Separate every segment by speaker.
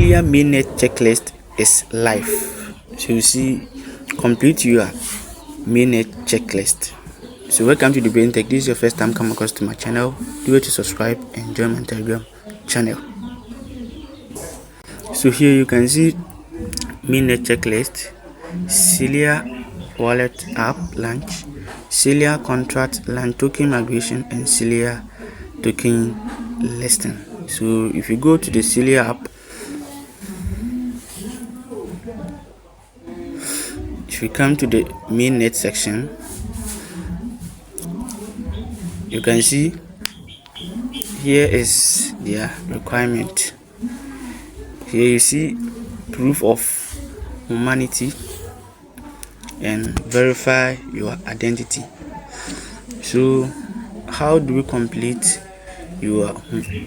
Speaker 1: Celia Mainnet checklist is live. So you see, complete your Mainnet checklist. So welcome to the Brain Tech. This is your first time come across to my channel. Do it to subscribe and join my Telegram channel. So here you can see Mainnet checklist, Celia wallet app launch, Celia contract launch, token migration, and Celia token listing. So if you go to the Celia app, if you come to the Mainnet section, you can see here is their requirement. Here you see proof of humanity and verify your identity. So how do we complete your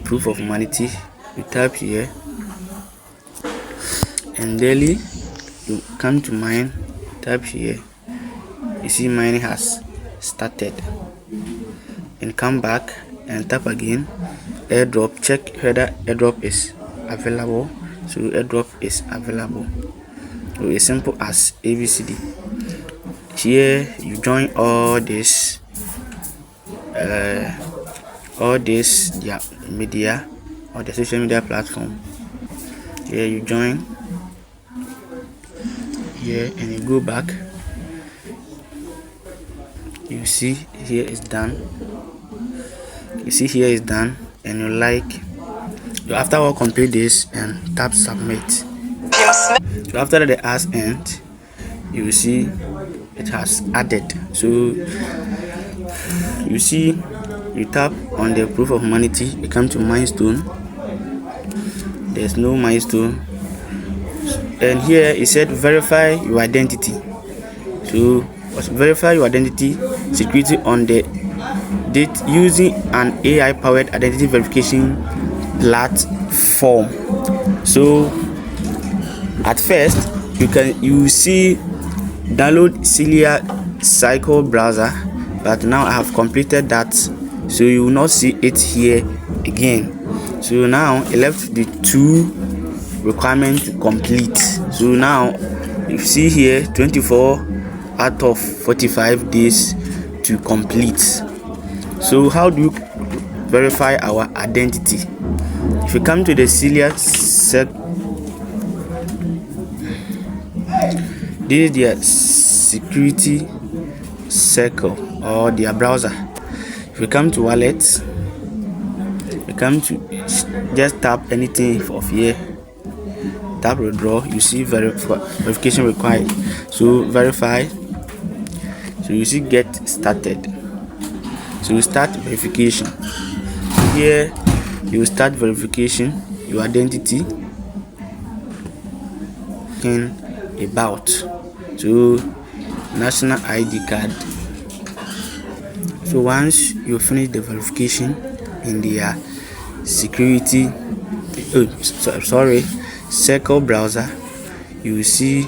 Speaker 1: proof of humanity? You type here, and daily you come to mine, type here, you see mining has started, and come back and tap again, airdrop, check whether airdrop is available. So airdrop is available. So as simple as ABCD. Here you join all this their media or the social media platform. Here you join here and you go back, you see here is done, you see here is done, and you after all complete this and tap submit. So after the as end, you will see it has added. So you see, you tap on the proof of humanity, you come to milestone, there's no milestone, and here it said verify your identity. So verify your identity security on the date using an AI powered identity verification platform. So at first you see download Celia Cycle browser, but now I have completed that, so you will not see it here again. So now it left the two requirements to complete. So now you see here 24 out of 45 days to complete. So how do you verify our identity? If you come to the Celia this is their security circle or their browser. If you come to wallet, you come to just tap anything of here, tap withdraw, you see verification required. So verify, so you see get started. So you start verification. Here you start verification, your identity in about, so national ID card. So once you finish the verification in their security circle browser, you will see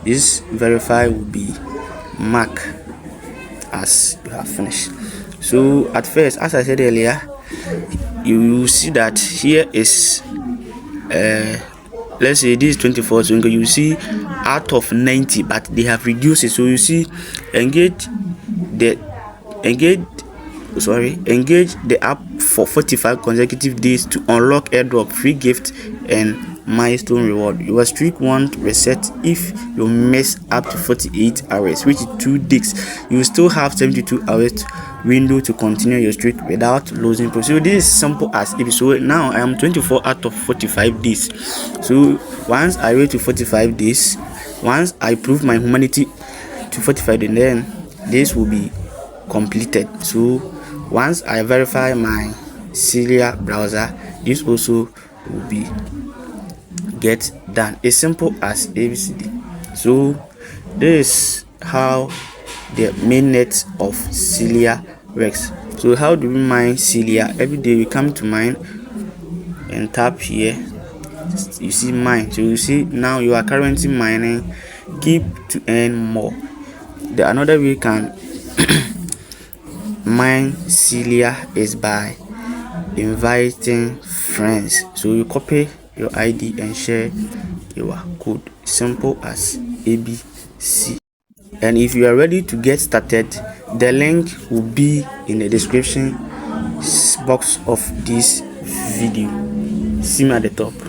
Speaker 1: this verify will be marked as you have finished. So at first, as I said earlier, you will see that here is let's say this is 24, so you see out of 90, but they have reduced it. So you see engage the app for 45 consecutive days to unlock airdrop, free gift, and milestone reward. Your streak won't reset if you miss up to 48 hours, which is 2 days. You still have 72 hours window to continue your streak without losing points. So this is simple as if. So now I am 24 out of 45 days. So once I wait to 45 days, once I prove my humanity to 45 days, then this will be completed. So once I verify my Celia browser, this also will be get done. As simple as ABCD. So this is how the mainnet of Celia works. So how do we mine Celia? Every day we come to mine and tap here, you see mine. So you see now you are currently mining, keep to earn more. The another way you can mine Celia is by inviting friends. So you copy your ID and share your code. Simple as ABC. And if you are ready to get started, the link will be in the description box of this video. See me at the top.